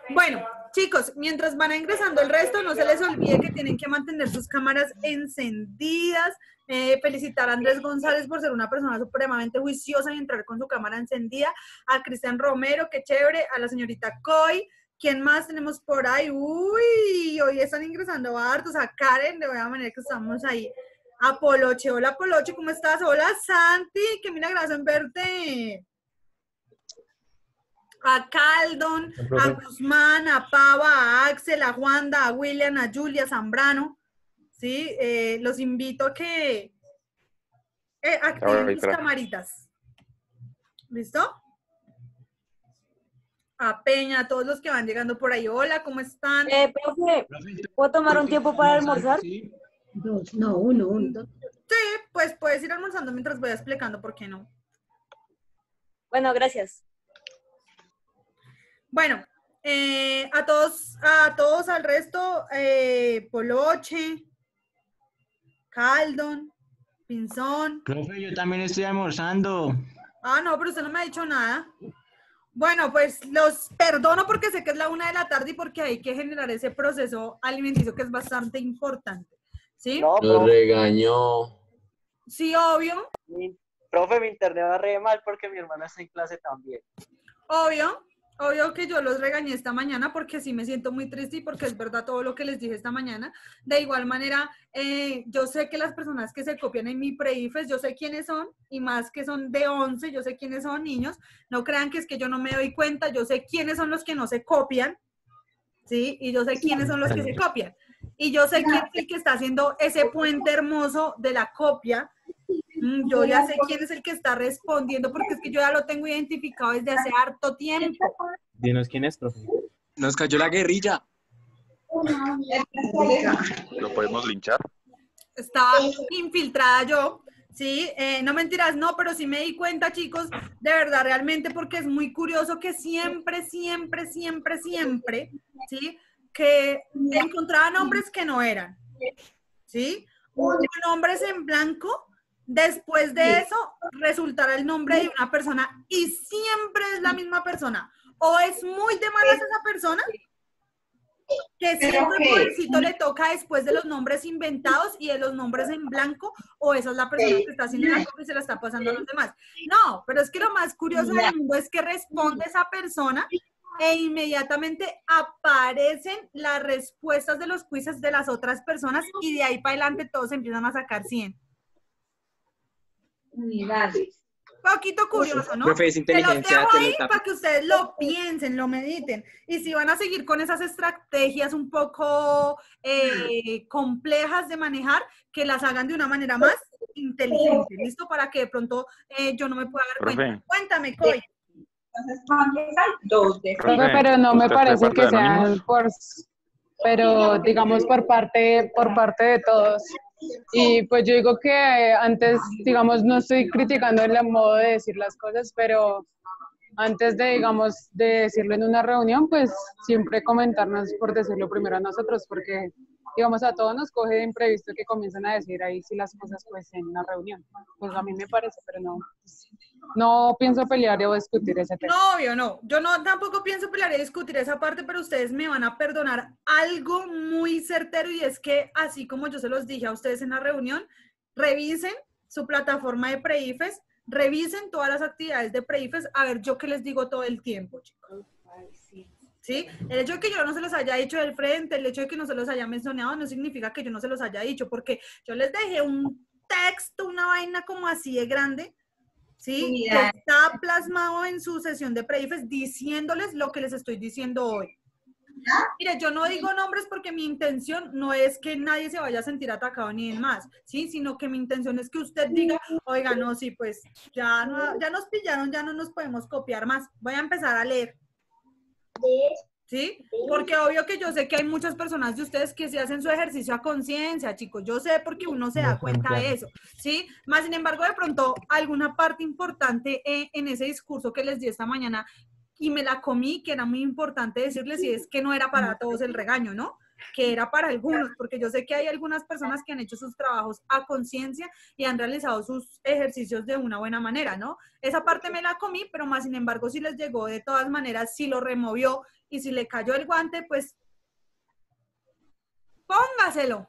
Bueno, chicos, mientras van ingresando el resto, no se les olvide que tienen que mantener sus cámaras encendidas. Felicitar a Andrés González por ser una persona supremamente juiciosa y entrar con su cámara encendida. A Cristian Romero, qué chévere. A la señorita Coy. ¿Quién más tenemos por ahí? Uy, hoy están ingresando hartos. A Karen, de buena manera que estamos ahí. A Poloche, hola Poloche, ¿cómo estás? Hola Santi, qué milagroso en verte. A Caldon, a Guzmán, a Pava, a Axel, a Juanda, a William, a Julia, a Zambrano, ¿sí? Los invito a que activen sus camaritas. ¿Listo? A Peña, a todos los que van llegando por ahí. Hola, ¿cómo están? Profe, ¿puedo tomar un tiempo para almorzar? No, uno. Sí, pues puedes ir almorzando mientras voy explicando por qué no. Bueno, gracias. Bueno, a todos al resto, Poloche, Caldon, Pinzón. Profe, yo también estoy almorzando. Ah, no, pero usted no me ha dicho nada. Bueno, pues los perdono porque sé que es la 1 de la tarde y porque hay que generar ese proceso alimenticio que es bastante importante. ¿Sí? No, Lo regañó. Sí, obvio. Profe, mi internet va re mal porque mi hermana está en clase también. Obvio que yo los regañé esta mañana porque sí me siento muy triste y porque es verdad todo lo que les dije esta mañana. De igual manera, yo sé que las personas que se copian en mi pre-IFES, yo sé quiénes son, y más que son de 11, yo sé quiénes son niños. No crean que es que yo no me doy cuenta, yo sé quiénes son los que no se copian, ¿sí? Y yo sé quiénes son los que se copian. Y yo sé quién es el que está haciendo ese puente hermoso de la copia. Yo ya sé quién es el que está respondiendo porque es que yo ya lo tengo identificado desde hace harto tiempo. Dinos quién es, profe. Nos cayó la guerrilla. ¿Lo podemos linchar? Estaba infiltrada yo, ¿sí? No mentiras, no, pero sí me di cuenta, chicos, de verdad, realmente, porque es muy curioso que siempre, ¿sí? Que encontraba nombres que no eran, ¿sí? Nombres en blanco. Después de eso, resultará el nombre de una persona y siempre es la misma persona. O es muy de malas esa persona, que siempre pobrecito le toca después de los nombres inventados y de los nombres en blanco, o esa es la persona que está haciendo la copia y se la está pasando a los demás. No, pero es que lo más curioso del mundo es que responde esa persona e inmediatamente aparecen las respuestas de los quizzes de las otras personas y de ahí para adelante todos empiezan a sacar 100. Unidades. Poquito curioso, ¿no? Profe, es inteligencia. Se los dejo ahí para que ustedes lo piensen, lo mediten. Y si van a seguir con esas estrategias un poco complejas de manejar, que las hagan de una manera más inteligente, ¿listo? Para que de pronto yo no me pueda dar cuenta. Cuéntame, Coy. Profe, pero no me parece que sean pero digamos por parte de todos. Y pues yo digo que antes, digamos, no estoy criticando el modo de decir las cosas, pero antes de, digamos, de decirlo en una reunión, pues siempre comentarnos por decirlo primero a nosotros, porque, digamos, a todos nos coge de imprevisto que comienzan a decir ahí sí las cosas pues en una reunión. Pues a mí me parece, pero no pienso pelear o discutir ese tema. No, obvio, no. Yo no tampoco pienso pelear y discutir esa parte, pero ustedes me van a perdonar algo muy certero y es que, así como yo se los dije a ustedes en la reunión, revisen su plataforma de pre-IFES, revisen todas las actividades de pre-IFES, a ver, yo qué les digo todo el tiempo, chicos. ¿Sí? El hecho de que yo no se los haya dicho del frente, el hecho de que no se los haya mencionado, no significa que yo no se los haya dicho, porque yo les dejé un texto, una vaina como así de grande, ¿sí? Que está plasmado en su sesión de pre-IFES diciéndoles lo que les estoy diciendo hoy. Mire, yo no digo nombres porque mi intención no es que nadie se vaya a sentir atacado ni demás, ¿sí? Sino que mi intención es que usted diga, oiga, no, sí, pues ya nos pillaron, ya no nos podemos copiar más. Voy a empezar a leer. ¿Sí? Porque obvio que yo sé que hay muchas personas de ustedes que se hacen su ejercicio a conciencia, chicos. Yo sé porque uno se da cuenta de eso, ¿sí? Más sin embargo, de pronto, alguna parte importante en ese discurso que les di esta mañana y me la comí, que era muy importante decirles, y es que no era para todos el regaño, ¿no? Que era para algunos, porque yo sé que hay algunas personas que han hecho sus trabajos a conciencia y han realizado sus ejercicios de una buena manera, ¿no? Esa parte me la comí, pero más sin embargo, si les llegó de todas maneras, si lo removió y si le cayó el guante, pues póngaselo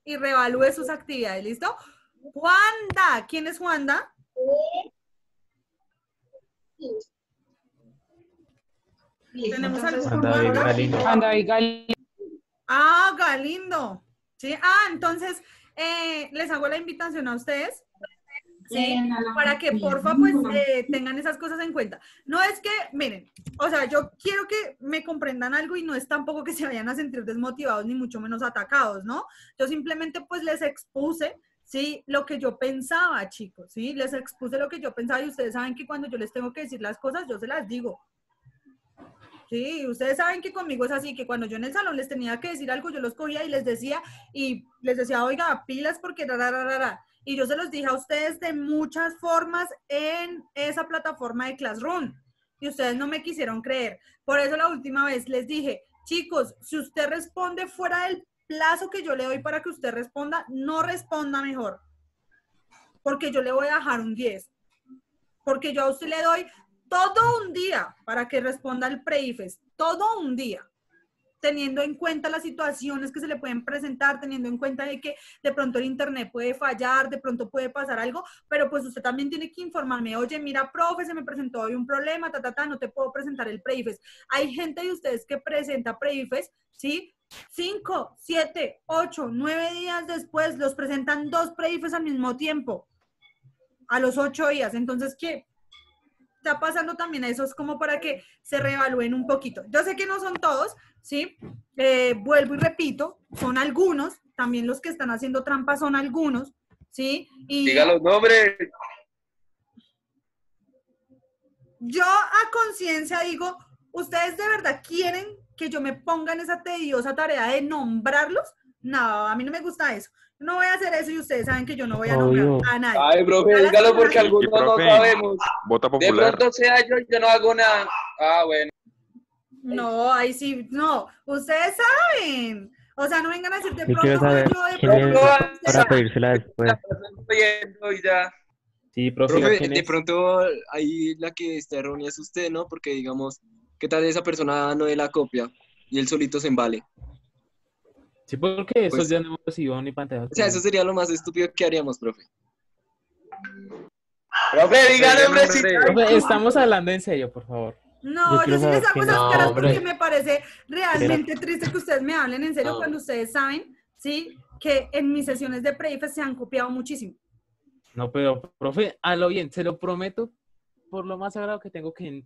y reevalúe sus actividades, ¿listo? Juanda, ¿quién es Juanda? ¿Tenemos algún Juanda? Anda, y Gali. Ah, Galindo. Sí, entonces les hago la invitación a ustedes, ¿sí? Para que porfa pues tengan esas cosas en cuenta. No es que, miren, o sea, yo quiero que me comprendan algo y no es tampoco que se vayan a sentir desmotivados ni mucho menos atacados, ¿no? Yo simplemente pues les expuse, ¿sí? Lo que yo pensaba, chicos, ¿sí? Les expuse lo que yo pensaba y ustedes saben que cuando yo les tengo que decir las cosas, yo se las digo. Sí, ustedes saben que conmigo es así, que cuando yo en el salón les tenía que decir algo, yo los cogía y les decía, oiga, pilas porque y yo se los dije a ustedes de muchas formas en esa plataforma de Classroom y ustedes no me quisieron creer. Por eso la última vez les dije, chicos, si usted responde fuera del plazo que yo le doy para que usted responda, no responda mejor, porque yo le voy a dejar un 10, porque yo a usted le doy todo un día para que responda al pre-IFES, todo un día, teniendo en cuenta las situaciones que se le pueden presentar, teniendo en cuenta de que de pronto el internet puede fallar, de pronto puede pasar algo, pero pues usted también tiene que informarme, oye, mira, profe, se me presentó hoy un problema, no te puedo presentar el pre-IFES. Hay gente de ustedes que presenta pre-IFES, ¿sí? 5, 7, 8, 9 días después los presentan 2 pre-IFES al mismo tiempo, a los 8 días. Entonces, ¿qué está pasando también? Eso es como para que se reevalúen un poquito. Yo sé que no son todos, ¿sí? Vuelvo y repito, son algunos, también los que están haciendo trampa son algunos, ¿sí? Y diga los nombres. Yo a conciencia digo, ¿ustedes de verdad quieren que yo me ponga en esa tediosa tarea de nombrarlos? No, a mí no me gusta eso. No voy a hacer eso y ustedes saben que yo no voy a nombrar a nadie. Ay, profe, dígalo porque algunos no sabemos. Vota De popular. pronto sea yo no hago nada. Bueno. No, ahí sí, no. Ustedes saben. O sea, no vengan a decir de pronto. quiero saber yo de quién pronto. es para pedírsela después. Y ya. Sí, profe, Profe, ¿quién de es? pronto ahí la que está errónea es usted, ¿no? Porque digamos, ¿qué tal esa persona no dé la copia y él solito se embale? Sí, porque Pues- esos días no hemos recibido ni pantalla. O sea, eso sería lo más estúpido que haríamos, profe. Profe, diga nombres. Profe, estamos hablando en serio, por favor. No, yo quiero sí les saber hago quién esas es. caras No, porque hombre. me parece realmente triste que ustedes me hablen en serio No. cuando ustedes saben, ¿sí? Que en mis sesiones de pre-IFES se han copiado muchísimo. No, pero, profe, a lo bien, se lo prometo, por lo más sagrado que tengo, que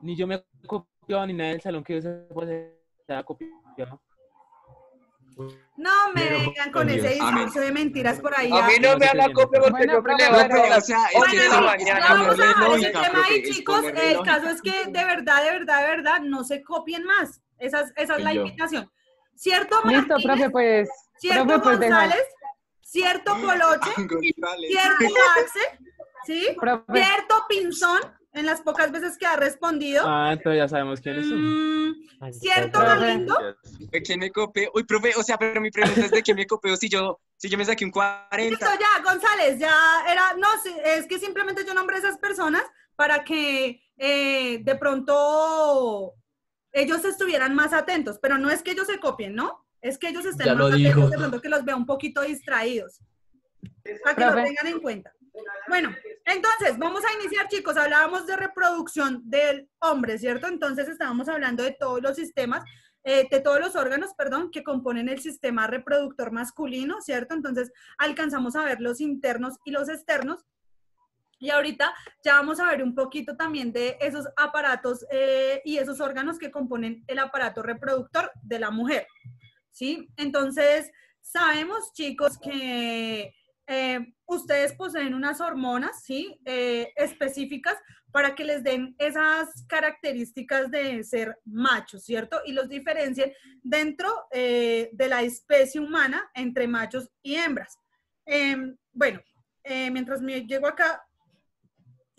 ni yo me he copiado ni nadie del salón que yo se ha copiado. No me vengan con ese discurso de mentiras por ahí. A mí no me haga copia porque Bueno, yo me profe, levanto pero- a las O sea, es 8 que de la sí, mañana. Ya vamos a ponerle dejar ese lógica, tema ahí, profe, es chicos. ponerle El lógica. caso es que de verdad, no se copien más. Esa es la invitación. ¿Cierto, Listo, Martínez? profe, pues. ¿Cierto, Profe, pues deja. González? ¿Cierto, Coloche? González. ¿Cierto, Axel? ¿Sí? Profe. ¿Cierto, Pinzón? En las pocas veces que ha respondido. Ah, entonces ya sabemos quiénes son. ¿Cierto, Profe. Galindo? ¿De quién me copié? Uy, profe, o sea, pero mi pregunta es de quién me copió si yo me saqué un 40. Listo, ya, González, ya era, no, sí, es que simplemente yo nombré a esas personas para que de pronto ellos estuvieran más atentos, pero no es que ellos se copien, ¿no? Es que ellos estén más atentos, de pronto que los vea un poquito distraídos, para que lo Profe. tengan en cuenta. Bueno, entonces, vamos a iniciar, chicos. Hablábamos de reproducción del hombre, ¿cierto? Entonces, estábamos hablando de todos los sistemas, de todos los órganos, perdón, que componen el sistema reproductor masculino, ¿cierto? Entonces, alcanzamos a ver los internos y los externos. Y ahorita ya vamos a ver un poquito también de esos aparatos y esos órganos que componen el aparato reproductor de la mujer, ¿sí? Entonces, sabemos, chicos, que ustedes poseen unas hormonas, ¿sí? Específicas para que les den esas características de ser machos, ¿cierto? Y los diferencien dentro de la especie humana entre machos y hembras. Bueno, mientras me llego acá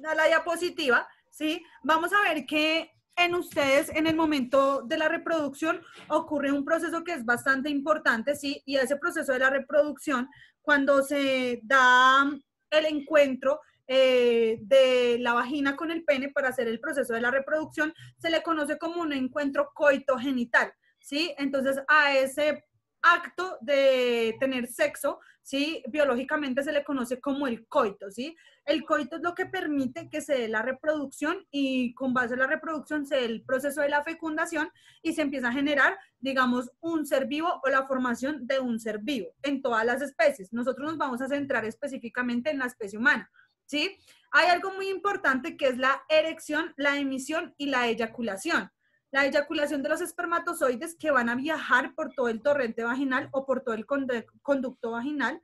a la diapositiva, ¿sí? Vamos a ver que en ustedes, en el momento de la reproducción, ocurre un proceso que es bastante importante, ¿sí? Y ese proceso de la reproducción, cuando se da el encuentro de la vagina con el pene para hacer el proceso de la reproducción, se le conoce como un encuentro coitogenital, ¿sí? Entonces, a ese acto de tener sexo, ¿sí? Biológicamente se le conoce como el coito, ¿sí? El coito es lo que permite que se dé la reproducción y con base a la reproducción se dé el proceso de la fecundación y se empieza a generar, digamos, un ser vivo o la formación de un ser vivo en todas las especies. Nosotros nos vamos a centrar específicamente en la especie humana, ¿sí? Hay algo muy importante que es la erección, la emisión y la eyaculación. La eyaculación de los espermatozoides que van a viajar por todo el torrente vaginal o por todo el conducto vaginal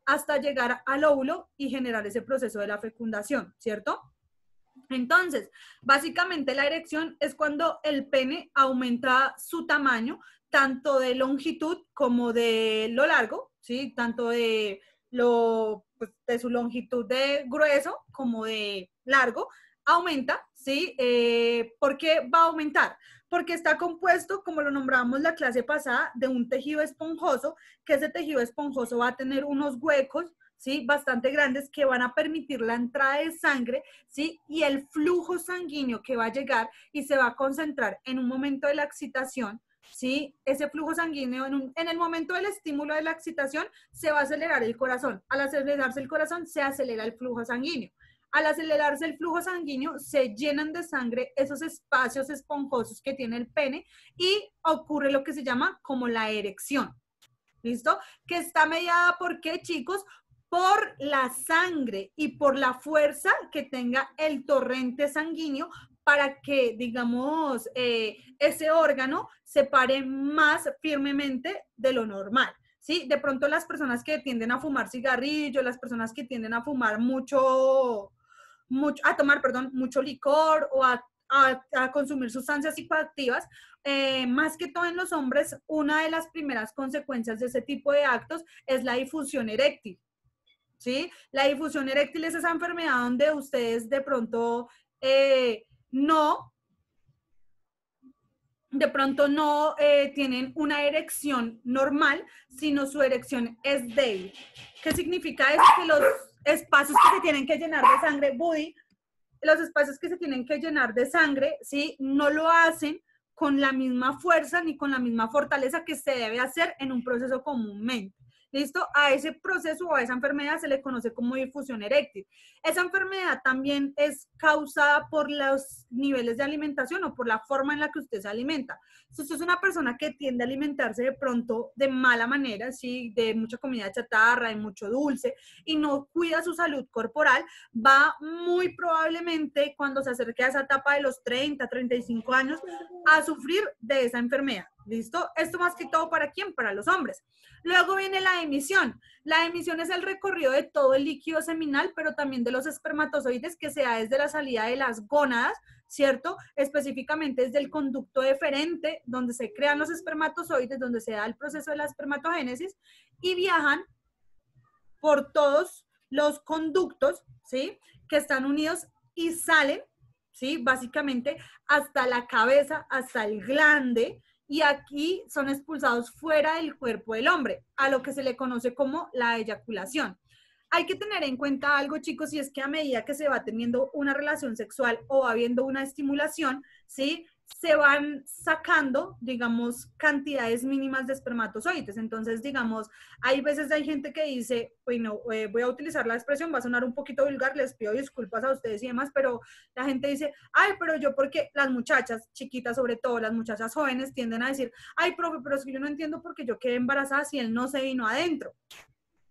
hasta llegar al óvulo y generar ese proceso de la fecundación, ¿cierto? Entonces, básicamente la erección es cuando el pene aumenta su tamaño, tanto de longitud como de lo largo, ¿sí? Tanto de su longitud de grueso como de largo, aumenta, ¿sí? ¿Por qué va a aumentar? Porque está compuesto, como lo nombramos la clase pasada, de un tejido esponjoso, que ese tejido esponjoso va a tener unos huecos, ¿sí? Bastante grandes que van a permitir la entrada de sangre, ¿sí? Y el flujo sanguíneo que va a llegar y se va a concentrar en un momento de la excitación, ¿sí? Ese flujo sanguíneo, en el momento del estímulo de la excitación, se va a acelerar el corazón. Al acelerarse el corazón, se acelera el flujo sanguíneo. Al acelerarse el flujo sanguíneo, se llenan de sangre esos espacios esponjosos que tiene el pene y ocurre lo que se llama como la erección. ¿Listo? Que está mediada ¿por qué, chicos? Por la sangre y por la fuerza que tenga el torrente sanguíneo para que, digamos, ese órgano se pare más firmemente de lo normal. ¿Sí? De pronto las personas que tienden a fumar cigarrillo, las personas que tienden a fumar a tomar mucho licor o a consumir sustancias psicoactivas, más que todo en los hombres, una de las primeras consecuencias de ese tipo de actos es la difusión eréctil, ¿sí? La difusión eréctil es esa enfermedad donde ustedes de pronto no tienen una erección normal, sino su erección es débil. ¿Qué significa eso? Que los espacios que se tienen que llenar de sangre, los espacios que se tienen que llenar de sangre, ¿sí? No lo hacen con la misma fuerza ni con la misma fortaleza que se debe hacer en un proceso comúnmente. ¿Listo? A ese proceso o a esa enfermedad se le conoce como difusión eréctil. Esa enfermedad también es causada por los niveles de alimentación o por la forma en la que usted se alimenta. Si usted es una persona que tiende a alimentarse de pronto de mala manera, ¿sí? De mucha comida chatarra, de mucho dulce, y no cuida su salud corporal, va muy probablemente cuando se acerque a esa etapa de los 30, 35 años a sufrir de esa enfermedad. ¿Listo? Esto más que todo ¿para quién? Para los hombres. Luego viene la emisión. La emisión es el recorrido de todo el líquido seminal, pero también de los espermatozoides que se da desde la salida de las gónadas, ¿cierto? Específicamente desde el conducto deferente, donde se crean los espermatozoides, donde se da el proceso de la espermatogénesis, y viajan por todos los conductos, ¿sí? Que están unidos y salen, ¿sí? Básicamente hasta la cabeza, hasta el glande, y aquí son expulsados fuera del cuerpo del hombre, a lo que se le conoce como la eyaculación. Hay que tener en cuenta algo, chicos, y es que a medida que se va teniendo una relación sexual o va habiendo una estimulación, ¿sí? Se van sacando, digamos, cantidades mínimas de espermatozoides. Entonces, digamos, hay veces hay gente que dice, bueno, voy a utilizar la expresión, va a sonar un poquito vulgar, les pido disculpas a ustedes y demás, pero la gente dice, ay, pero yo, porque las muchachas chiquitas, sobre todo las muchachas jóvenes, tienden a decir, ay, profe, pero es que yo no entiendo por qué yo quedé embarazada si él no se vino adentro.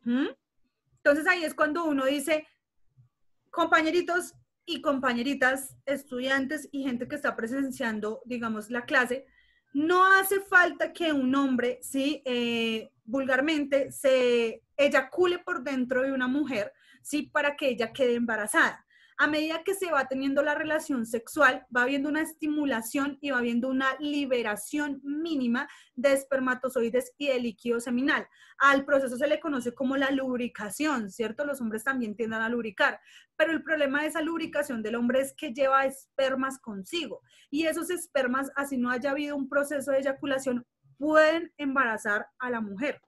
Entonces ahí es cuando uno dice, compañeritos y compañeritas, estudiantes y gente que está presenciando, digamos, la clase, no hace falta que un hombre, ¿sí? Vulgarmente, se eyacule por dentro de una mujer, ¿sí? Para que ella quede embarazada. A medida que se va teniendo la relación sexual, va habiendo una estimulación y va habiendo una liberación mínima de espermatozoides y de líquido seminal. Al proceso se le conoce como la lubricación, ¿cierto? Los hombres también tienden a lubricar, pero el problema de esa lubricación del hombre es que lleva espermas consigo, y esos espermas, así no haya habido un proceso de eyaculación, pueden embarazar a la mujer,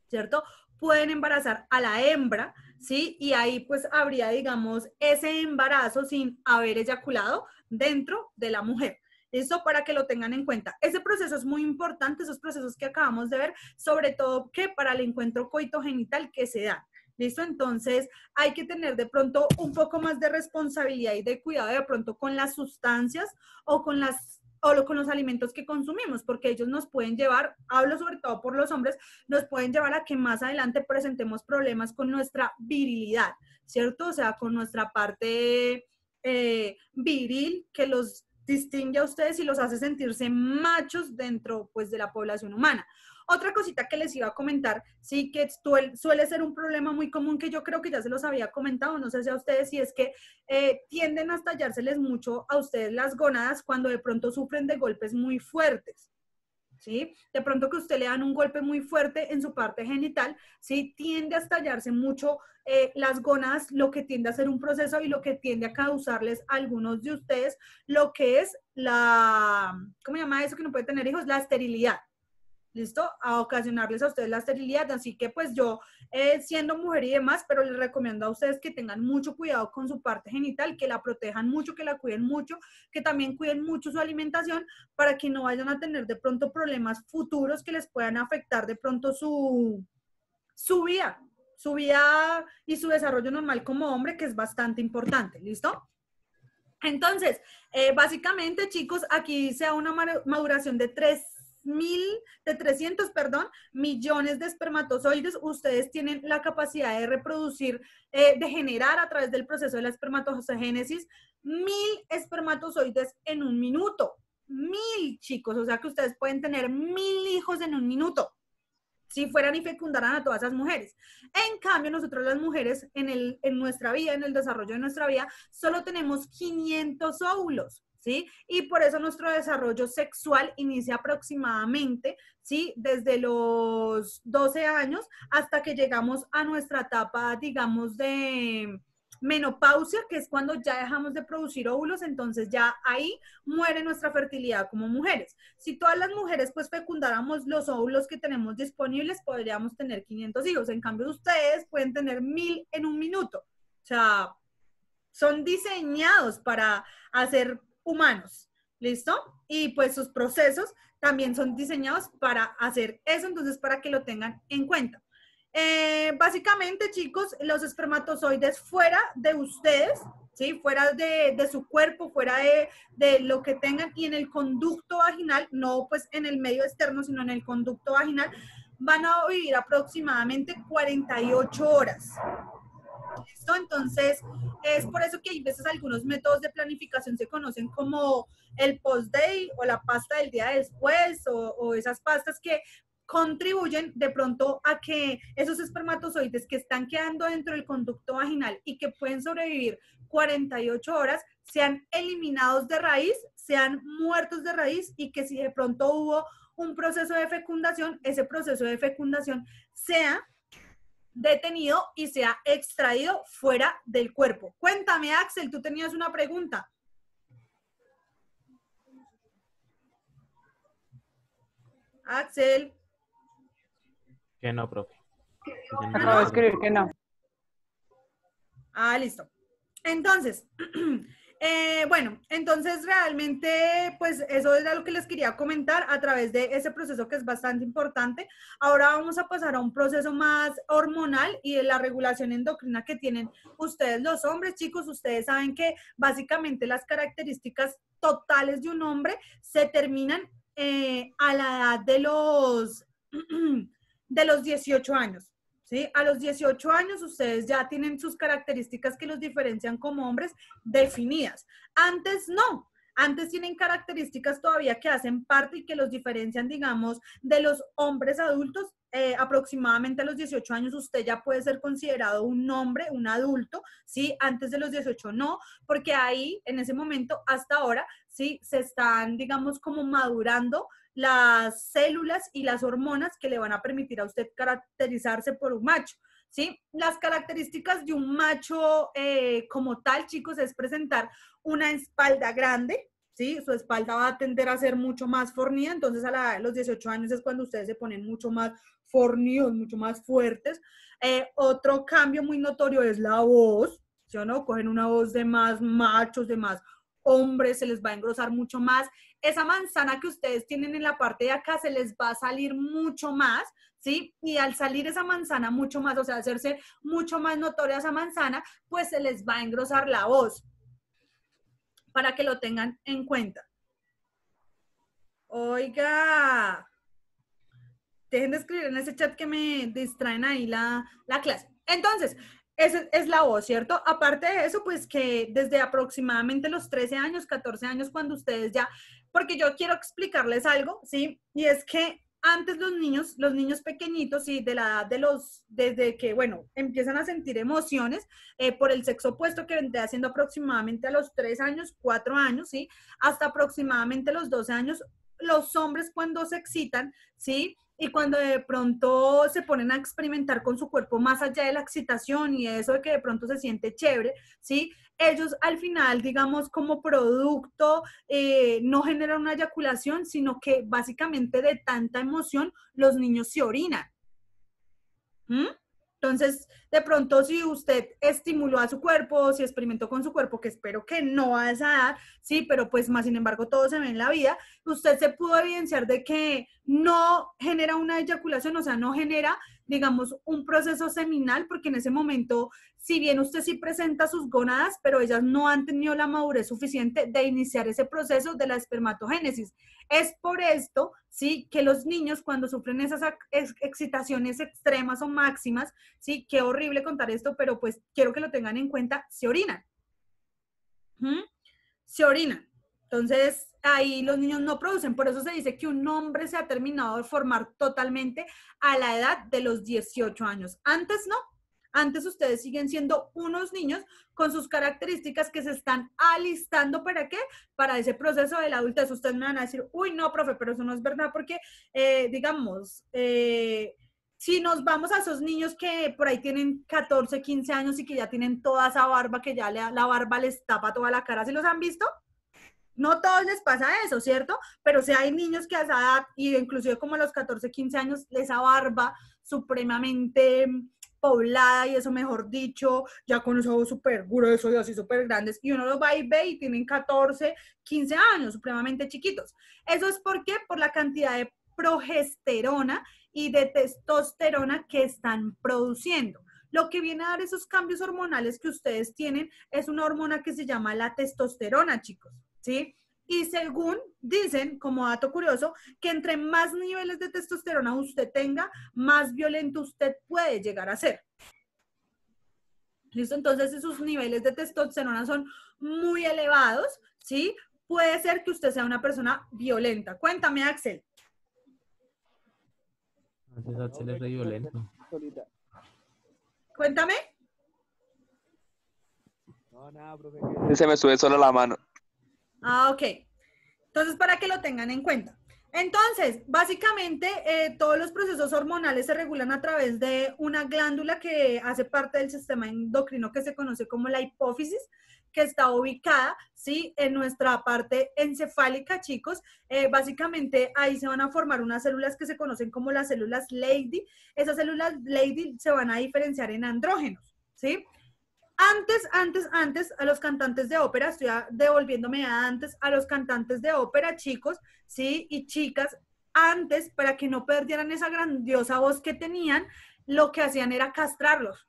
¿cierto? pueden embarazar a la hembra, ¿sí? Y ahí pues habría, digamos, ese embarazo sin haber eyaculado dentro de la mujer. ¿Listo? Para que lo tengan en cuenta. Ese proceso es muy importante, esos procesos que acabamos de ver, sobre todo que para el encuentro coitogenital que se da. ¿Listo? Entonces hay que tener de pronto un poco más de responsabilidad y de cuidado de pronto con las sustancias o con los alimentos que consumimos, porque ellos nos pueden llevar, hablo sobre todo por los hombres, nos pueden llevar a que más adelante presentemos problemas con nuestra virilidad, ¿cierto? O sea, con nuestra parte viril que los distingue a ustedes y los hace sentirse machos dentro, pues, de la población humana. Otra cosita que les iba a comentar, sí, que suele ser un problema muy común que yo creo que ya se los había comentado, no sé si a ustedes, y es que tienden a estallárseles mucho a ustedes las gónadas cuando de pronto sufren de golpes muy fuertes. ¿Sí? De pronto que usted le dan un golpe muy fuerte en su parte genital, ¿sí? Tiende a estallarse mucho las gónadas, lo que tiende a ser un proceso y lo que tiende a causarles a algunos de ustedes lo que es ¿cómo se llama eso que no puede tener hijos? La esterilidad. ¿Listo? A ocasionarles a ustedes la esterilidad. Así que pues yo, siendo mujer y demás, pero les recomiendo a ustedes que tengan mucho cuidado con su parte genital, que la protejan mucho, que la cuiden mucho, que también cuiden mucho su alimentación para que no vayan a tener de pronto problemas futuros que les puedan afectar de pronto su vida y su desarrollo normal como hombre, que es bastante importante. ¿Listo? Entonces, básicamente, chicos, aquí dice una maduración de 300 millones de espermatozoides. Ustedes tienen la capacidad de reproducir, de generar a través del proceso de la espermatogénesis 1000 espermatozoides en un minuto. 1000, chicos, o sea que ustedes pueden tener 1000 hijos en un minuto si fueran y fecundaran a todas esas mujeres. En cambio, nosotros las mujeres en nuestra vida, en el desarrollo de nuestra vida, solo tenemos 500 óvulos. ¿Sí? Y por eso nuestro desarrollo sexual inicia aproximadamente, ¿sí? Desde los 12 años hasta que llegamos a nuestra etapa, digamos, de menopausia, que es cuando ya dejamos de producir óvulos, entonces ya ahí muere nuestra fertilidad como mujeres. Si todas las mujeres pues fecundáramos los óvulos que tenemos disponibles, podríamos tener 500 hijos. En cambio, ustedes pueden tener 1000 en un minuto. O sea, son diseñados para hacer humanos, ¿listo? Y pues sus procesos también son diseñados para hacer eso, entonces para que lo tengan en cuenta. Básicamente, chicos, los espermatozoides fuera de ustedes, ¿sí? Fuera de su cuerpo, fuera de lo que tengan, y en el conducto vaginal, no pues en el medio externo, sino en el conducto vaginal, van a vivir aproximadamente 48 horas. ¿Listo? Entonces, es por eso que hay veces algunos métodos de planificación se conocen como el post-day o la pasta del día después o esas pastas que contribuyen de pronto a que esos espermatozoides que están quedando dentro del conducto vaginal y que pueden sobrevivir 48 horas sean eliminados de raíz, sean muertos de raíz, y que si de pronto hubo un proceso de fecundación, ese proceso de fecundación sea detenido y sea extraído fuera del cuerpo. Cuéntame, Axel, tú tenías una pregunta. Axel. Que no, profe. Acabo de escribir que no. Ah, listo. Entonces, bueno, entonces realmente, pues eso era lo que les quería comentar a través de ese proceso que es bastante importante. Ahora vamos a pasar a un proceso más hormonal y de la regulación endocrina que tienen ustedes los hombres. Chicos, ustedes saben que básicamente las características totales de un hombre se terminan a la edad de los 18 años. ¿Sí? A los 18 años ustedes ya tienen sus características que los diferencian como hombres definidas. Antes no. Antes tienen características todavía que hacen parte y que los diferencian, digamos, de los hombres adultos. Aproximadamente a los 18 años usted ya puede ser considerado un hombre, un adulto, ¿sí? Antes de los 18 no, porque ahí, en ese momento, hasta ahora, ¿sí? Se están, digamos, como madurando las células y las hormonas que le van a permitir a usted caracterizarse por un macho, ¿sí? Las características de un macho como tal, chicos, es presentar una espalda grande, ¿sí? Su espalda va a tender a ser mucho más fornida, entonces a la edad de los 18 años es cuando ustedes se ponen mucho más fornidos, mucho más fuertes. Otro cambio muy notorio es la voz, ¿sí o no? Cogen una voz de más machos, de más hombres, se les va a engrosar mucho más. Esa manzana que ustedes tienen en la parte de acá se les va a salir mucho más, ¿sí? Y al salir esa manzana mucho más, o sea, hacerse mucho más notoria esa manzana, pues se les va a engrosar la voz, para que lo tengan en cuenta. Oiga, dejen de escribir en ese chat que me distraen ahí la clase. Entonces, esa es la voz, ¿cierto? Aparte de eso, pues que desde aproximadamente los 13 años, 14 años, cuando ustedes ya, porque yo quiero explicarles algo, ¿sí? Y es que antes los niños pequeñitos, ¿sí? De la edad de desde que, bueno, empiezan a sentir emociones por el sexo opuesto, que vendría siendo aproximadamente a los 3 años, 4 años, ¿sí? Hasta aproximadamente los 12 años, los hombres cuando se excitan, ¿sí? Y cuando de pronto se ponen a experimentar con su cuerpo más allá de la excitación y eso de que de pronto se siente chévere, ¿sí? Ellos al final, digamos, como producto, no generan una eyaculación, sino que básicamente de tanta emoción los niños se orinan. ¿Mm? Entonces, de pronto, si usted estimuló a su cuerpo, si experimentó con su cuerpo, que espero que no a esa edad, sí, pero pues más sin embargo todo se ve en la vida, usted se pudo evidenciar de que no genera una eyaculación, o sea, no genera, digamos, un proceso seminal, porque en ese momento, si bien usted sí presenta sus gónadas, pero ellas no han tenido la madurez suficiente de iniciar ese proceso de la espermatogénesis. Es por esto, sí, que los niños cuando sufren esas excitaciones extremas o máximas, sí, qué horrible contar esto, pero pues quiero que lo tengan en cuenta, se orinan. Se orinan. Entonces, ahí los niños no producen. Por eso se dice que un hombre se ha terminado de formar totalmente a la edad de los 18 años. Antes no. Antes ustedes siguen siendo unos niños con sus características que se están alistando, ¿para qué? Para ese proceso de la adultez. Ustedes me van a decir, uy, no, profe, pero eso no es verdad porque, digamos, si nos vamos a esos niños que por ahí tienen 14, 15 años y que ya tienen toda esa barba, que ya la barba les tapa toda la cara, ¿sí los han visto? No todos les pasa eso, ¿cierto? Pero sí hay niños que a esa edad, y inclusive como a los 14, 15 años, esa barba supremamente poblada y eso, mejor dicho, ya con los ojos súper gruesos y así súper grandes, y uno los va y ve y tienen 14, 15 años, supremamente chiquitos. ¿Eso es por qué? Por la cantidad de progesterona y de testosterona que están produciendo. Lo que viene a dar esos cambios hormonales que ustedes tienen es una hormona que se llama la testosterona, chicos, ¿sí? Y según dicen, como dato curioso, que entre más niveles de testosterona usted tenga, más violento usted puede llegar a ser. ¿Listo? Entonces, si sus niveles de testosterona son muy elevados, ¿sí? Puede ser que usted sea una persona violenta. Cuéntame, Axel. Axel es re violento. Cuéntame. No, nada, profe. Se me sube solo la mano. Ah, ok. Entonces, para que lo tengan en cuenta. Entonces, básicamente, todos los procesos hormonales se regulan a través de una glándula que hace parte del sistema endocrino que se conoce como la hipófisis, que está ubicada, ¿sí? En nuestra parte encefálica, chicos. Básicamente, ahí se van a formar unas células que se conocen como las células Leydig. Esas células Leydig se van a diferenciar en andrógenos, ¿sí? Antes, a los cantantes de ópera, estoy devolviéndome antes, a los cantantes de ópera, chicos, ¿sí? Y chicas, antes, para que no perdieran esa grandiosa voz que tenían, lo que hacían era castrarlos,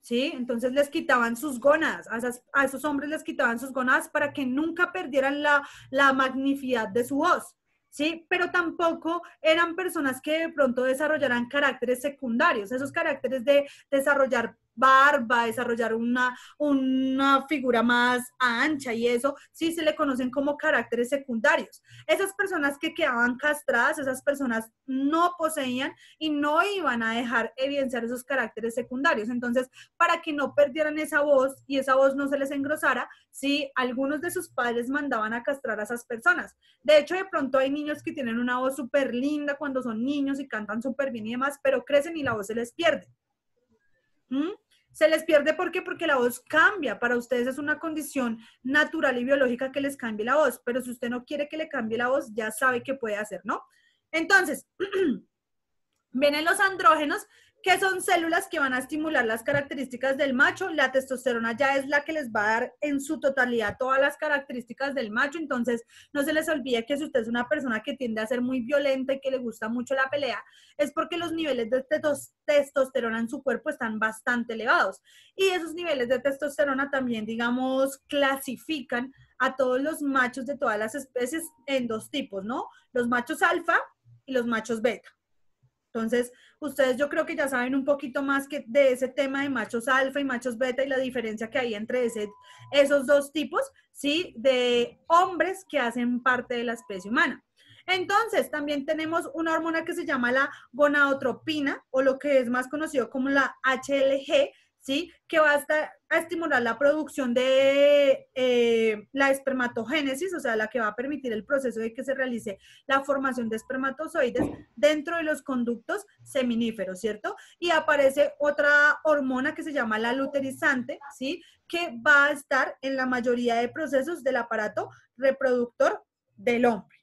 ¿sí? Entonces les quitaban sus gónadas, a esos hombres les quitaban sus gónadas para que nunca perdieran la magnificidad de su voz, ¿sí? Pero tampoco eran personas que de pronto desarrollaran caracteres secundarios, esos caracteres de desarrollar barba, desarrollar una figura más ancha y eso, sí se le conocen como caracteres secundarios. Esas personas que quedaban castradas, esas personas no poseían y no iban a dejar evidenciar esos caracteres secundarios. Entonces, para que no perdieran esa voz y esa voz no se les engrosara, sí, algunos de sus padres mandaban a castrar a esas personas. De hecho, de pronto hay niños que tienen una voz súper linda cuando son niños y cantan súper bien y demás, pero crecen y la voz se les pierde. Se les pierde, ¿por qué? Porque la voz cambia. Para ustedes es una condición natural y biológica que les cambie la voz, pero si usted no quiere que le cambie la voz, ya sabe qué puede hacer, ¿no? Entonces, vienen los andrógenos, que son células que van a estimular las características del macho. La testosterona ya es la que les va a dar en su totalidad todas las características del macho. Entonces, no se les olvide que si usted es una persona que tiende a ser muy violenta y que le gusta mucho la pelea, es porque los niveles de testosterona en su cuerpo están bastante elevados. Y esos niveles de testosterona también, digamos, clasifican a todos los machos de todas las especies en dos tipos, ¿no? Los machos alfa y los machos beta. Entonces, ustedes yo creo que ya saben un poquito más que de ese tema de machos alfa y machos beta y la diferencia que hay entre esos dos tipos, ¿sí? De hombres que hacen parte de la especie humana. Entonces, también tenemos una hormona que se llama la gonadotropina, o lo que es más conocido como la HLG, ¿sí? Que va a estimular la producción de la espermatogénesis, o sea, la que va a permitir el proceso de que se realice la formación de espermatozoides dentro de los conductos seminíferos, ¿cierto? Y aparece otra hormona que se llama la luteinizante, ¿sí? Que va a estar en la mayoría de procesos del aparato reproductor del hombre.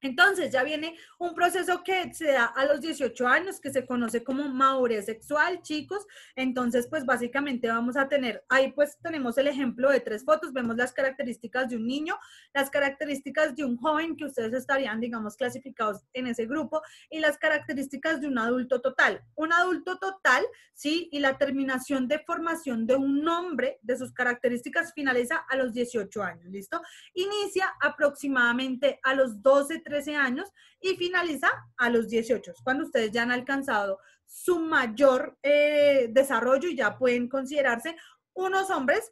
Entonces ya viene un proceso que se da a los 18 años, que se conoce como madurez sexual, chicos. Entonces, pues básicamente vamos a tener, ahí pues tenemos el ejemplo de 3 fotos, vemos las características de un niño, las características de un joven, que ustedes estarían, digamos, clasificados en ese grupo, y las características de un adulto total. Un adulto total, ¿sí? Y la terminación de formación de un hombre, de sus características, finaliza a los 18 años, ¿listo? Inicia aproximadamente a los 12, 13 años y finaliza a los 18, cuando ustedes ya han alcanzado su mayor desarrollo y ya pueden considerarse unos hombres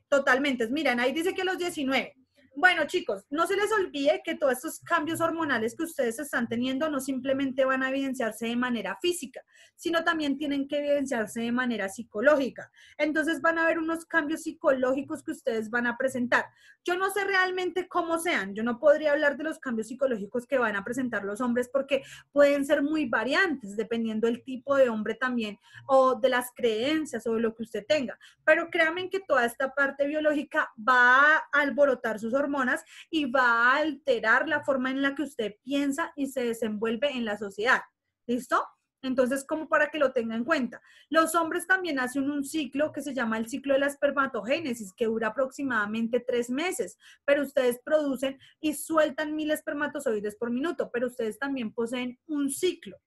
totalmente. Miren, ahí dice que a los 19. Bueno, chicos, no se les olvide que todos estos cambios hormonales que ustedes están teniendo no simplemente van a evidenciarse de manera física, sino también tienen que evidenciarse de manera psicológica. Entonces van a haber unos cambios psicológicos que ustedes van a presentar. Yo no sé realmente cómo sean, yo no podría hablar de los cambios psicológicos que van a presentar los hombres porque pueden ser muy variantes dependiendo del tipo de hombre también o de las creencias o de lo que usted tenga. Pero créanme que toda esta parte biológica va a alborotar sus hormonas y va a alterar la forma en la que usted piensa y se desenvuelve en la sociedad. ¿Listo? Entonces, como para que lo tenga en cuenta. Los hombres también hacen un ciclo que se llama el ciclo de la espermatogénesis, que dura aproximadamente 3 meses, pero ustedes producen y sueltan 1000 espermatozoides por minuto, pero ustedes también poseen un ciclo,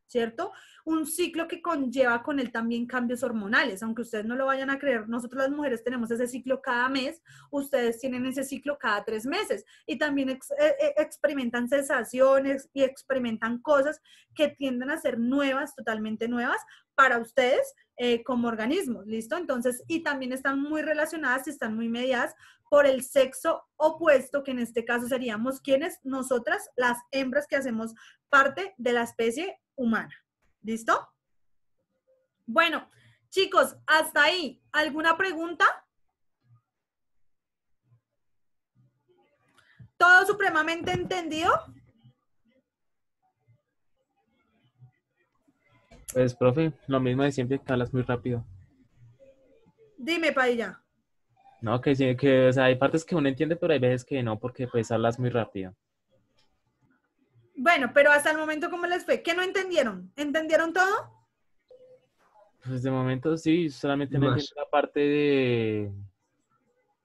¿cierto? Un ciclo que conlleva con él también cambios hormonales, aunque ustedes no lo vayan a creer, nosotros las mujeres tenemos ese ciclo cada mes, ustedes tienen ese ciclo cada 3 meses y también experimentan sensaciones y experimentan cosas que tienden a ser nuevas, totalmente nuevas para ustedes como organismos, ¿listo? Entonces, y también están muy relacionadas y están muy mediadas por el sexo opuesto, que en este caso seríamos quienes, nosotras, las hembras que hacemos parte de la especie humana. ¿Listo? Bueno, chicos, hasta ahí. ¿Alguna pregunta? ¿Todo supremamente entendido? Pues, profe, lo mismo de siempre, que hablas muy rápido. Dime, Padilla. No, que sí, que, o sea, hay partes que uno entiende, pero hay veces que no, porque pues hablas muy rápido. Bueno, pero hasta el momento, ¿cómo les fue? ¿Qué no entendieron? ¿Entendieron todo? Pues de momento sí, solamente no entiendo la parte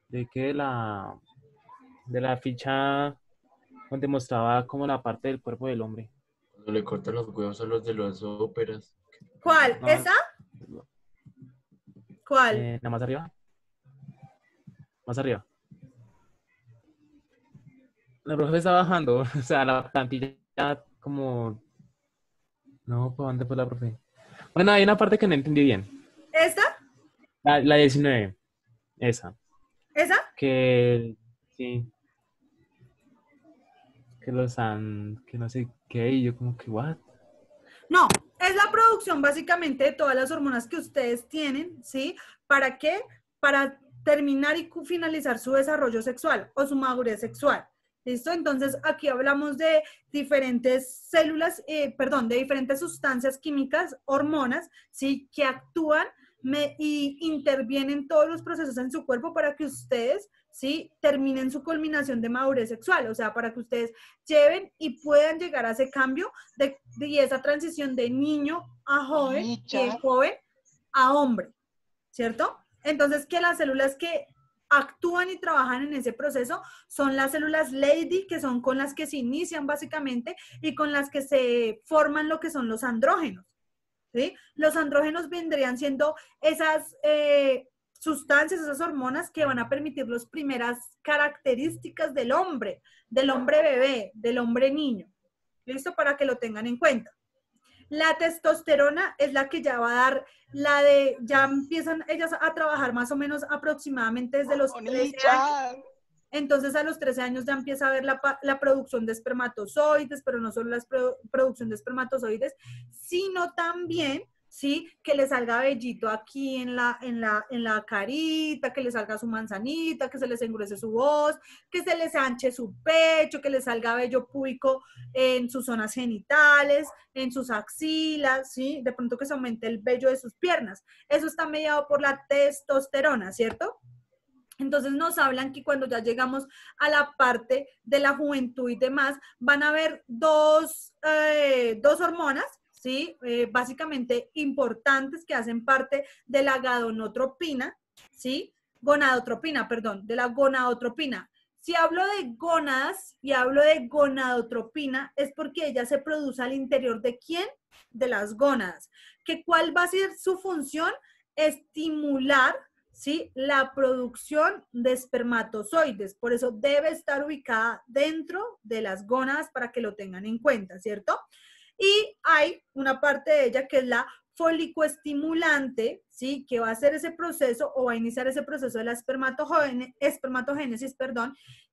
de que de la ficha donde mostraba como la parte del cuerpo del hombre. Cuando le cortan los huevos a los de las óperas. ¿Cuál? No. ¿Esa? ¿Cuál? ¿Nada más arriba? Más arriba. La profe está bajando, o sea, la plantilla como... No, ¿para dónde fue la profe? Bueno, hay una parte que no entendí bien. ¿Esta? La 19, esa. ¿Esa? Que, sí. Que los han, que no sé qué, y yo como que, ¿what? No, es la producción básicamente de todas las hormonas que ustedes tienen, ¿sí? ¿Para qué? Para terminar y finalizar su desarrollo sexual o su madurez sexual. ¿Listo? Entonces, aquí hablamos de diferentes células, de diferentes sustancias químicas, hormonas, ¿sí? Que actúan y intervienen todos los procesos en su cuerpo para que ustedes, ¿sí? Terminen su culminación de madurez sexual, o sea, para que ustedes lleven y puedan llegar a ese cambio y esa transición de niño a joven y de joven a hombre, ¿cierto? Entonces, que las células que actúan y trabajan en ese proceso son las células Leydig, que son con las que se inician básicamente y con las que se forman lo que son los andrógenos, ¿sí? Los andrógenos vendrían siendo esas sustancias, esas hormonas que van a permitir las primeras características del hombre bebé, del hombre niño. ¿Listo? Para que lo tengan en cuenta. La testosterona es la que ya va a dar ya empiezan ellas a trabajar más o menos aproximadamente desde los 13 años. Entonces a los 13 años ya empieza a ver la producción de espermatozoides, pero no solo la producción de espermatozoides, sino también, ¿sí? Que le salga vellito aquí en la carita, que le salga su manzanita, que se les engruese su voz, que se les anche su pecho, que le salga vello púbico en sus zonas genitales, en sus axilas, ¿sí? De pronto que se aumente el vello de sus piernas. Eso está mediado por la testosterona, ¿cierto? Entonces nos hablan que cuando ya llegamos a la parte de la juventud y demás, van a haber dos hormonas, ¿sí? Básicamente importantes que hacen parte de la gonadotropina, ¿sí? De la gonadotropina. Si hablo de gónadas y hablo de gonadotropina, es porque ella se produce al interior ¿de quién? De las gónadas. ¿Cuál va a ser su función? Estimular, ¿sí? La producción de espermatozoides. Por eso debe estar ubicada dentro de las gónadas para que lo tengan en cuenta, ¿cierto? Y hay una parte de ella que es la folicoestimulante, ¿sí? Que va a hacer ese proceso o va a iniciar ese proceso de la espermatogénesis,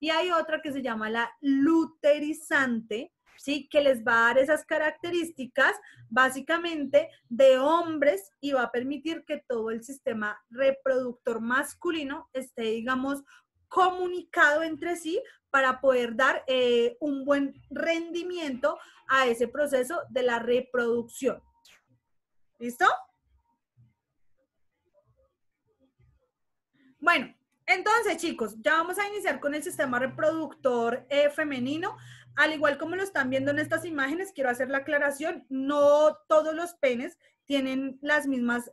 y hay otra que se llama la luterizante, ¿sí? Que les va a dar esas características básicamente de hombres y va a permitir que todo el sistema reproductor masculino esté, digamos, comunicado entre sí para poder dar un buen rendimiento a ese proceso de la reproducción. ¿Listo? Bueno, entonces, chicos, ya vamos a iniciar con el sistema reproductor femenino. Al igual como lo están viendo en estas imágenes, quiero hacer la aclaración, no todos los penes tienen las mismas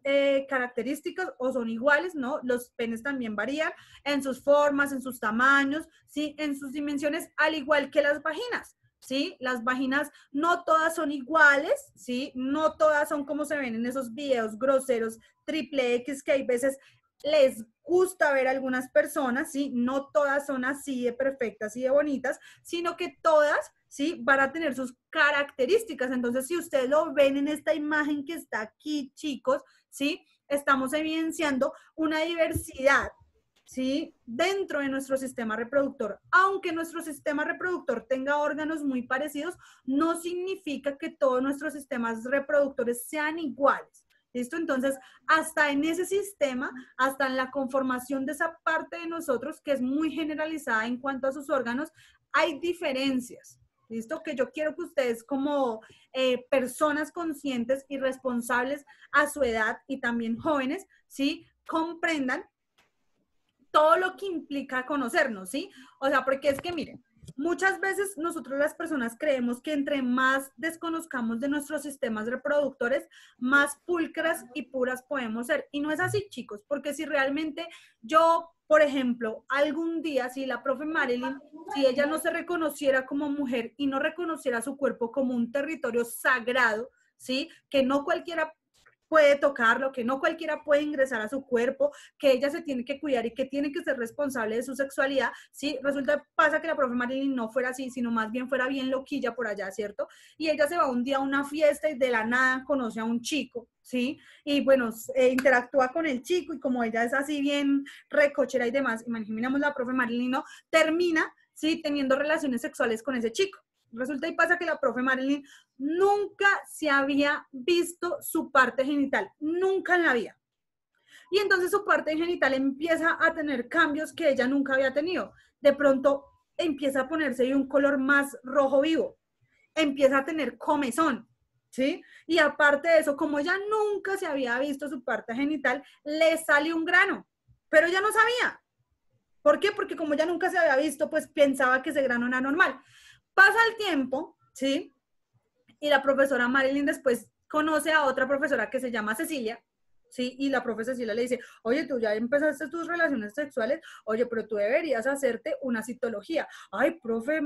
características o son iguales, ¿no? Los penes también varían en sus formas, en sus tamaños, ¿sí? En sus dimensiones, al igual que las vaginas, ¿sí? Las vaginas no todas son iguales, ¿sí? No todas son como se ven en esos videos groseros, triple X, que hay veces les gusta ver a algunas personas, ¿sí? No todas son así de perfectas y de bonitas, sino que todas, ¿sí? Van a tener sus características. Entonces, si ustedes lo ven en esta imagen que está aquí, chicos, ¿sí? Estamos evidenciando una diversidad, ¿sí? Dentro de nuestro sistema reproductor. Aunque nuestro sistema reproductor tenga órganos muy parecidos, no significa que todos nuestros sistemas reproductores sean iguales. ¿Listo? Entonces, hasta en ese sistema, hasta en la conformación de esa parte de nosotros, que es muy generalizada en cuanto a sus órganos, hay diferencias. ¿Listo? Que yo quiero que ustedes como personas conscientes y responsables a su edad y también jóvenes, ¿sí? Comprendan todo lo que implica conocernos, ¿sí? O sea, porque es que miren, muchas veces nosotros las personas creemos que entre más desconozcamos de nuestros sistemas reproductores, más pulcras y puras podemos ser. Y no es así, chicos, porque si realmente yo, por ejemplo, algún día, si la profe Marilyn, si ella no se reconociera como mujer y no reconociera su cuerpo como un territorio sagrado, ¿sí? Que no cualquiera puede tocarlo, que no cualquiera puede ingresar a su cuerpo, que ella se tiene que cuidar y que tiene que ser responsable de su sexualidad, ¿sí? Pasa que la profe Marilyn no fuera así, sino más bien fuera bien loquilla por allá, ¿cierto? Y ella se va un día a una fiesta y de la nada conoce a un chico, ¿sí? Y bueno, interactúa con el chico y como ella es así bien recochera y demás, imaginemos la profe Marilyn, ¿no? Termina, ¿sí? Teniendo relaciones sexuales con ese chico. Resulta y pasa que la profe Marilyn nunca se había visto su parte genital, nunca en la vida. Y entonces su parte genital empieza a tener cambios que ella nunca había tenido. De pronto empieza a ponerse de un color más rojo vivo, empieza a tener comezón, ¿sí? Y aparte de eso, como ella nunca se había visto su parte genital, le sale un grano, pero ella no sabía. ¿Por qué? Porque como ella nunca se había visto, pues pensaba que ese grano era normal. Pasa el tiempo, ¿sí? Y la profesora Marilyn después conoce a otra profesora que se llama Cecilia, ¿sí? Y la profesora Cecilia le dice, oye, tú ya empezaste tus relaciones sexuales, oye, pero tú deberías hacerte una citología. Ay, profe,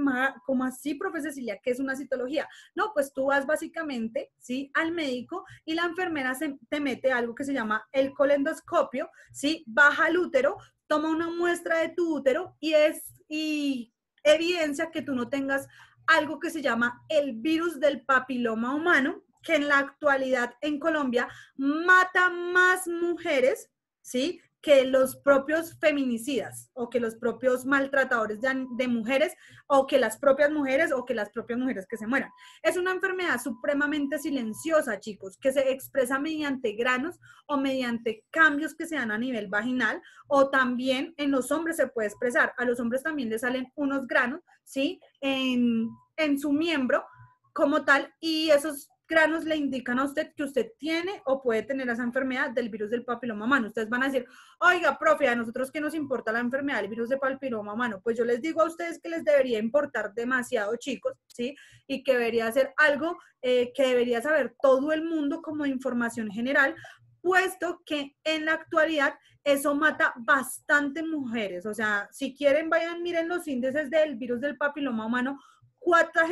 ¿cómo así, profe Cecilia? ¿Qué es una citología? No, pues tú vas básicamente, ¿sí? Al médico y la enfermera te mete algo que se llama el colendoscopio, ¿sí? Baja el útero, toma una muestra de tu útero y evidencia que tú no tengas algo que se llama el virus del papiloma humano, que en la actualidad en Colombia mata más mujeres, ¿sí? Que los propios feminicidas o que los propios maltratadores de mujeres o que las propias mujeres o que las propias mujeres que se mueran. Es una enfermedad supremamente silenciosa, chicos, que se expresa mediante granos o mediante cambios que se dan a nivel vaginal, o también en los hombres se puede expresar. A los hombres también les salen unos granos, ¿sí? En su miembro como tal, y esos granos le indican a usted que usted tiene o puede tener esa enfermedad del virus del papiloma humano. Ustedes van a decir, oiga, profe, a nosotros qué nos importa la enfermedad del virus del papiloma humano. Pues yo les digo a ustedes que les debería importar demasiado, chicos, ¿sí? Y que debería ser algo que debería saber todo el mundo como información general, puesto que en la actualidad eso mata bastante mujeres. O sea, si quieren, vayan, miren los índices del virus del papiloma humano, cuánta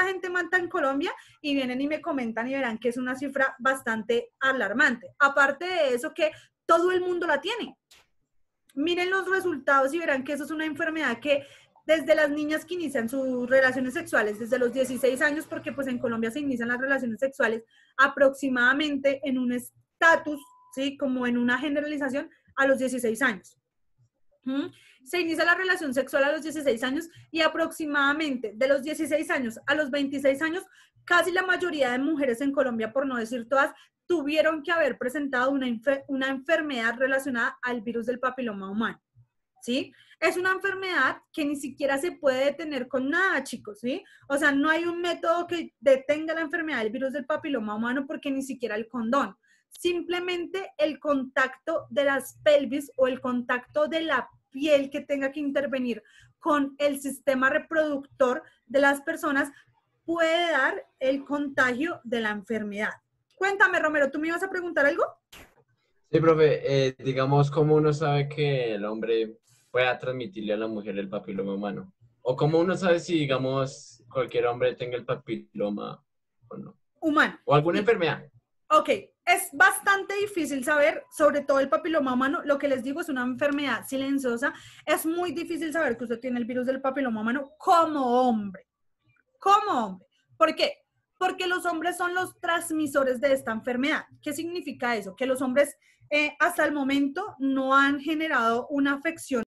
gente mata en Colombia, y vienen y me comentan y verán que es una cifra bastante alarmante. Aparte de eso, que todo el mundo la tiene. Miren los resultados y verán que eso es una enfermedad que desde las niñas que inician sus relaciones sexuales, desde los 16 años, porque pues en Colombia se inician las relaciones sexuales aproximadamente en un estatus, ¿sí? Como en una generalización, a los 16 años. Se inicia la relación sexual a los 16 años y aproximadamente de los 16 años a los 26 años, casi la mayoría de mujeres en Colombia, por no decir todas, tuvieron que haber presentado una enfermedad relacionada al virus del papiloma humano, ¿sí? Es una enfermedad que ni siquiera se puede detener con nada, chicos, ¿sí? O sea, no hay un método que detenga la enfermedad del virus del papiloma humano, porque ni siquiera el condón. Simplemente el contacto de las pelvis o el contacto de la piel que tenga que intervenir con el sistema reproductor de las personas puede dar el contagio de la enfermedad. Cuéntame, Romero, ¿tú me ibas a preguntar algo? Sí, profe, digamos, ¿cómo uno sabe que el hombre pueda transmitirle a la mujer el papiloma humano? ¿O cómo uno sabe si, digamos, cualquier hombre tenga el papiloma o no? Humano. ¿O alguna enfermedad? Ok, es bastante difícil saber, sobre todo el papiloma humano. Lo que les digo es una enfermedad silenciosa. Es muy difícil saber que usted tiene el virus del papiloma humano como hombre. Como hombre. ¿Por qué? Porque los hombres son los transmisores de esta enfermedad. ¿Qué significa eso? Que los hombres hasta el momento no han generado una afección